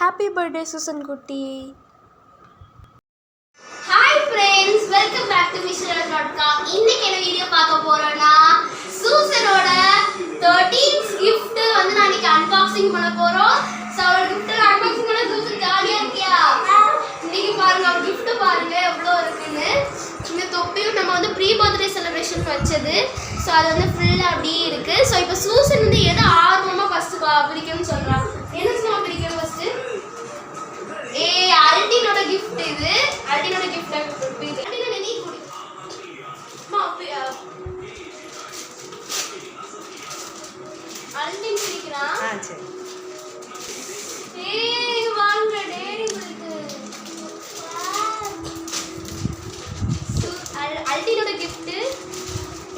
Happy birthday Susan குட்டி. Hi friends, welcome back to missionary.com. இன்னைக்கு என்ன வீடியோ பார்க்க போறோம்னா சூசனோட 13th gift வந்து நான் இன்னைக்கு அன்பாக்சிங் பண்ண போறோம். சோ அவளோட gift அன்பாக்சிங் பண்ண சூசன் ஜாலியா இருக்கியா? இன்னைக்கு பாருங்க அவ gift பாருங்க எவ்வளவு இருக்குன்னு. இந்த தொப்பியும் நம்ம வந்து ப்ரீ பர்த்டே செலிப்ரேஷன் வச்சது. சோ அது வந்து ஃபுல்லா அப்படியே இருக்கு. சோ இப்போ சூசன் வந்து எதை ஆர்வமா ஃபர்ஸ்ட் பிரிக்கணும்னு சொல்றா. என்ன சும்மா பிரிக்கணும் ஃபர்ஸ்ட்? அல்டினோட gift இது. அல்டினோட gift இது. அல்டினோட நீ குடி. அம்மா அல்டின் பிரிக்கிறா. சரி. இங்க வாங்க டேரி மில்க். அல்டினோட gift.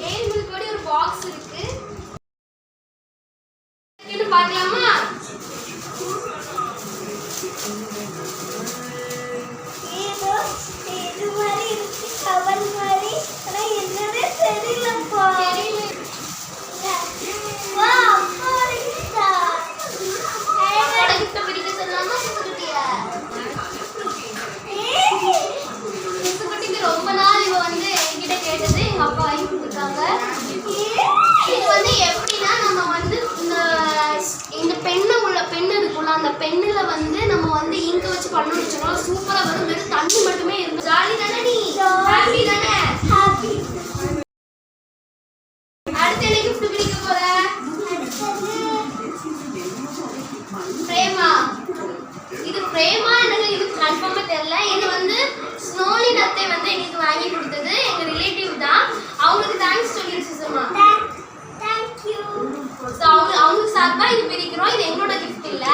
டேரி மில்க்கோட ஒரு பாக்ஸ் இருக்கு. இது பார்க்கலாமா? ரொம்ப நாள் இவ வந்து என்கிட்ட கேட்டது எங்க அப்பா வாங்கி கொடுத்தாங்க. இது வந்து எப்படின்னா நம்ம வந்து இந்த பெண்ணு இருக்குல்ல, அந்த பெண்ணுல வந்து நம்ம வந்து இங்க வச்சு பண்ணணும்னு வச்சுக்கோங்க. சூப்பரா வரும். வெறும் தண்ணி மட்டுமே இருக்கும். ஜாலி தானே நீ? ஹாப்பி தானே? ஹாப்பி. அடுத்து என்ன gift பிடிக்க போற? பிரேமா. இது பிரேமா எனக்கு இது கன்ஃபார்மா தெரியல. இது வந்து ஸ்னோலின் அத்தை வந்து எனக்கு வாங்கி கொடுத்தது. எங்க ரிலேட்டிவ் தான். அவங்களுக்கு தேங்க்ஸ் சொல்லிரு சுசமா. Thank you. சோ அவங்க சார்பா இது பிரிக்கிறோம். இது எங்களோட gift இல்ல.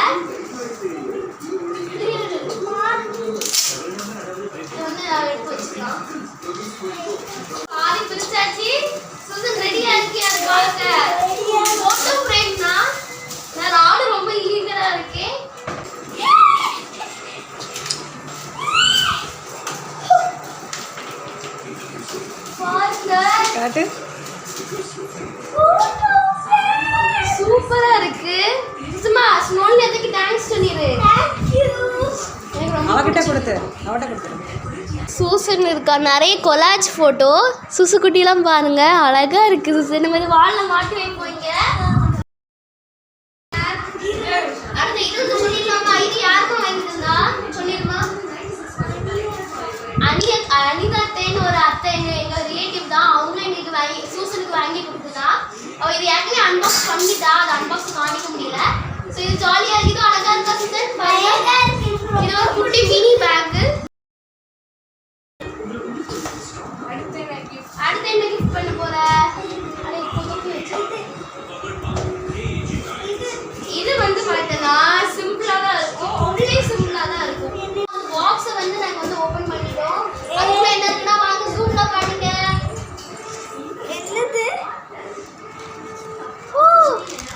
இது வந்து எடுத்து வச்சுக்கலாம். பாதி பிரிச்சாச்சு. சுசன் ரெடியா இருக்கியா பாக்க? போட்டோ ஃப்ரேம்னா நானும் ரொம்ப ஈகரா இருக்கேன். காட்டு. சூப்பரா இருக்கு. சும்மா ஸ்னோலி அதுக்கு தேங்க்ஸ் சொல்லிரு. Thank you. அவகிட்ட கொடுத்து. சூசன் இருக்கா நிறைய கொலாஜ் போட்டோ. சுசுகுட்டிலாம் பாருங்க அழகா இருக்கு. சுசன் இந்த மாதிரி வால்ல மாட்டி வைப்போங்க. அடுத்து இது வந்து சொல்லிடலாமா? இது யாருக்கும் வாங்கிருந்தா சொல்லிருமா? அனிதா அத்தைன்னு ஒரு அத்தை எங்க ரிலேட்டிவ் தான். அவங்க எங்களுக்கு வாங்கி சூசனுக்கு வாங்கி கொடுத்ததா. அவ இது ஏற்கனவே அன்பாக்ஸ் பண்ணிட்டா. அது அன்பாக்ஸ் காணிக்க முடியல. ஸோ இது ஜாலியா இருக்குது. அழகா இருக்கா சூசன்? இது ஒரு குட்டி மினி பேக். அடுத்து என்ன கிஃப்ட் பண்ண போற? இது வந்து பார்த்தனா சிம்பிளா தான் இருக்கும். ஒன்லி சிம்பிளா தான் இருக்கும். பாக்ஸை வந்து நாங்க வந்து ஓபன் பண்ணிட்டோம். அதுக்குள்ள என்ன இருக்குன்னா வாங்க ஜூம்ல காட்டுங்க. என்னது?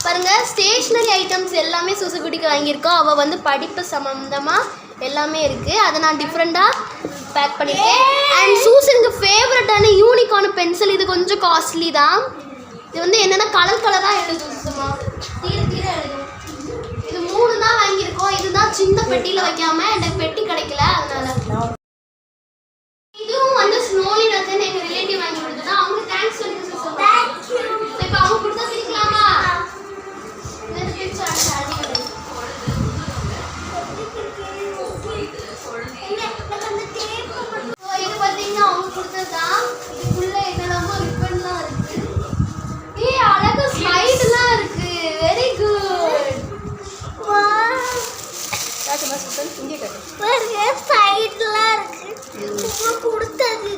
பாருங்க ஸ்டேஷனரி ஐட்டம்ஸ் எல்லாமே சுசுகுட்டிக்கு வாங்கியிருக்கோம். அவள் வந்து படிப்பு சம்பந்தமாக எல்லாமே இருக்குது. அதை நான் டிஃப்ரெண்ட்டாக பேக் பண்ணியிருக்கேன். அண்ட் சூசனுக்கு ஃபேவரட்டான யூனிக்கான பென்சில். இது கொஞ்சம் காஸ்ட்லி தான். இது வந்து என்னென்னா கலராக எழுதும். சுத்தமா தீர எழுதும். இது 3 தான் வாங்கியிருக்கோம். இதுதான் சின்ன பெட்டியில் வைக்காம எனக்கு பெட்டி கிடைக்கல, அதனால. இதுவும் வந்து ஸ்னோலி நத்தன் எங்கள் ரிலேட்டிவ் வாங்கி கொடுத்தது. அவங்க தேங்க்ஸ் சொல்லிட்டு சுத்தமா. இப்போ அவங்க கொடுத்தா பிரிக்கலாமா? இது பார்த்தீங்கன்னா அவங்க கொடுத்ததுதான். இதுக்குள்ள என்னெல்லாமோ ரிப்பன்லாம் இருக்கு. அழகா ஸ்லைடுலாம் இருக்கு. Very good. இங்கே காட்டு. ஸ்லைடுலாம் இருக்கு. கொடுத்தது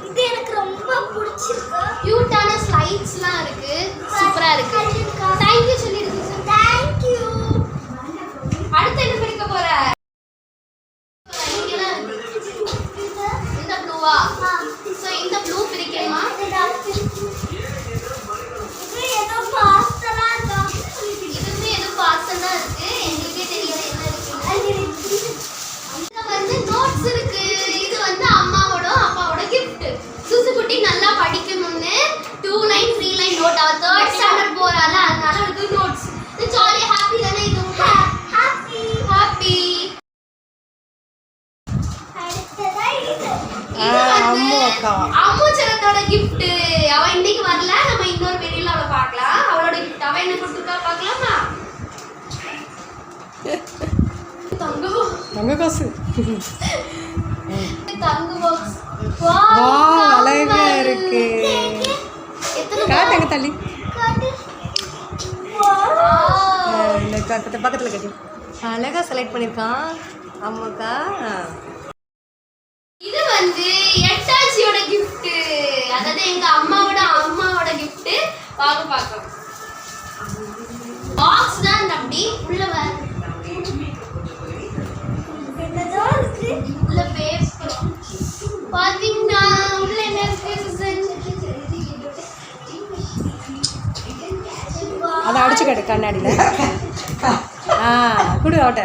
இது எனக்கு ரொம்ப பிடிச்சிருக்கு. கியூட்டான ஸ்லைட்ஸ்லாம் இருக்கு. சூப்பரா இருக்கு. தேங்க் யூ சொல்லிடுங்க சார். Thank you. அடுத்து என்ன பிரிக்க போற? இந்த ப்ளூவா? சோ இந்த ப்ளூ பிரிக்கணுமா? இது ஏதோ பாஸ்டலா இருக்கா? இதுக்கு ஏதோ பாஸ்டலா இருக்கு. எங்களுக்கே தெரியல என்ன இருக்குன்னு. இதுல வந்து நோட்ஸ் இருக்கு. இது வந்து அம்மாவோட அப்பாவோட gift. சுசுகுட்டி நல்லா படிக்கணும்னு 2 லைன் 3 லைன் நோட். அவ 3rd ஸ்டாண்டர்ட் போறால, அதனால அவளுக்கு நோட்ஸ் தங்க காசு. தங்க பாக்ஸ். வா அழகா இருக்கு. காட்டுங்க தள்ளி. இல்லை பக்கத்தில் கட்டி அழகா செலக்ட் பண்ணியிருக்கான். ஆமாக்கா. இது வந்து எட்டாச்சியோட gift. அதாவது எங்க அம்மாவோட gift. வாங்க பார்க்கலாம். பாக்ஸ் தான் அப்படி உள்ள வர. உள்ள பேப்பர். பாத்தீங்கன்னா உள்ள என்ன இருக்கு? அதை அடிச்சு கட்டு கண்ணாடியில். குடு அவட்ட.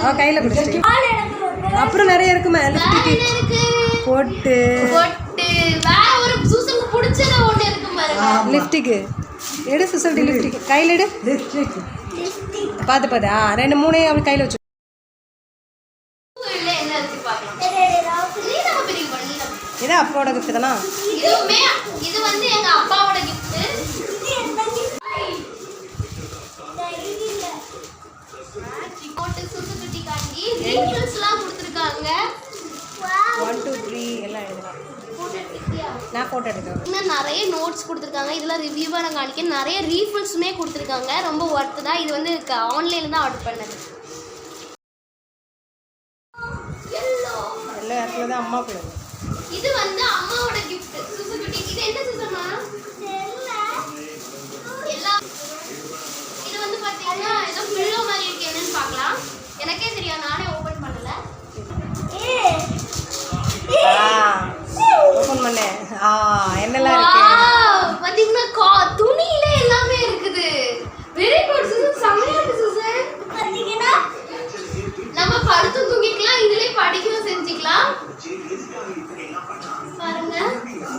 அவன் கையில் குடிச்சிட்டு. அப்புறம் நிறைய இருக்குமே லிப்ஸ்டிக் பொட்டு வேற ஒரு சூசனுக்கு பிடிச்சத ஒண்ணு இருக்கு பாருங்க. லிப்ஸ்டிக் எடு சுசல்டி லிப்ஸ்டிக் கையில் எடு. லிப்ஸ்டிக் பார்த்து 2-3 அவள் கையில் வச்சு. என்ன இருக்கு பார்க்கலாம். இது அப்பாவோட கிஃப்ட் தானா? இது வந்து எங்க அப்பாவோட கிஃப்ட். சுசுகுட்டி காண்டி ரீஃபில்ஸ்லாம் கொடுத்துருக்காங்க. 1 2 3 எல்லாம் எழுதலாம். நான் ஃபோட்டோ எடுக்கிறேன். இன்னும் நிறைய நோட்ஸ் கொடுத்துருக்காங்க. இதெல்லாம் ரிவ்யூவாக நான் காணிக்க. நிறைய ரீஃபில்ஸுமே கொடுத்துருக்காங்க. ரொம்ப ஒர்த்து தான். இது வந்து ஆன்லைனில் தான் ஆர்டர் பண்ணது. எல்லா இடத்துல தான் அம்மா போயிடும். இது வந்து அம்மாவோட கிஃப்ட் சுசுகுட்டி. இது என்ன சுசுமா? எல்லாம் இது வந்து பார்த்தீங்கன்னா ஏதோ பில்லோ மாதிரி இருக்கு. என்னன்னு பார்க்கலாம். எனக்கே தெரியும், நானே ஓப்பன் பண்ணல. ஓப்பன் பண்ணு. என்னெல்லாம் இருக்கு பார்த்தீங்கன்னா துணியில எல்லாமே இருக்குது. Very good Susan. செம்மையா இருக்கு சுசன். பார்த்தீங்கன்னா நம்ம படுத்து தூங்கிக்கலாம், இதுலயே படிக்கவும் செஞ்சுக்கலாம். பாருங்க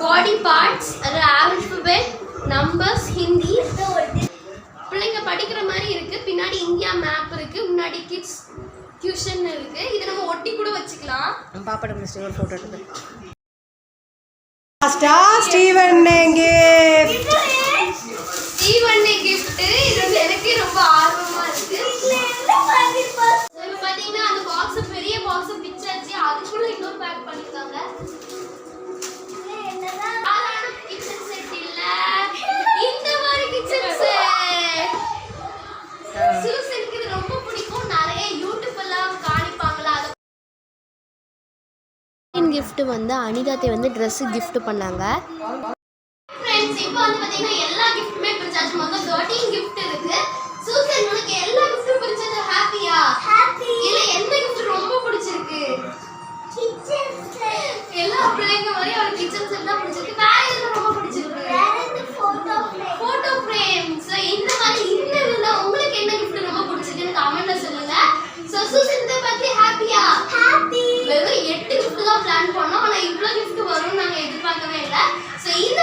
body parts, alphabet, numbers, Hindi. பிள்ளைங்க படிக்கிற மாதிரி இருக்கு. பின்னாடி இந்தியா மேப் இருக்கு. முன்னாடி கிட்ஸ் டியூஷன் இருக்கு. இதை நம்ம ஒட்டி கூட வச்சுக்கலாம். பாப்பாட மிஸ்டர் ஒரு ஃபோட்டோ எடுத்து. Steven gift. Steven gift. இது வந்து எனக்கு ரொம்ப ஆர்வமா இருக்கு. இப்போ பாத்தீங்கன்னா அந்த பாக்ஸ் பெரிய பாக்ஸ் பிச்சாச்சு. அதுக்குள்ள இன்னொரு பேக் பண்ணிருக்காங்க. சாதாரண கிச்சன் செட் இல்ல, இந்த மாதிரி கிச்சன் செட். சூசனுக்கு இது ரொம்ப பிடிக்கும். நிறைய யூடியூப்லாம் காணிப்பாங்களா. கிஃப்ட் வந்து அனிதாத்தை வந்து ட்ரெஸ் gift பண்ணாங்க. ஃப்ரெண்ட்ஸ் இப்போ வந்து பாத்தீங்கன்னா எல்லா கிஃப்ட்டுமே பிரிச்சாச்சு. மொத்தம் 13 gift இருக்கு. சூசன் உனக்கு எல்லா கிஃப்ட்டும் பிரிச்சது ஹாப்பியா? ஹாப்பி. இல்ல எந்த கிஃப்ட் ரொம்ப பிடிச்சிருக்கு? Kitchen set. எல்லா பிள்ளைங்க மாதிரி அவளுக்கு கிச்சன் செட் தான் பிடிச்சிருக்கு. வேற எது ரொம்ப பிடிச்சிருக்கு? வேற இந்த போட்டோ ஃப்ரேம். சோ இந்த மாதிரி இந்த இதுல உங்களுக்கு என்ன கிஃப்ட் ரொம்ப பிடிச்சிருக்குன்னு கமெண்ட்ல சொல்லுங்க. சோ சூசன் இத பத்தி ஹாப்பியா? ஹாப்பி. வெறும் 8 gift தான் பிளான் பண்ணோம். ஆனா இவ்ளோ gift வரும்னு நாங்க எதிர்பார்க்கவே இல்ல. சோ இந்த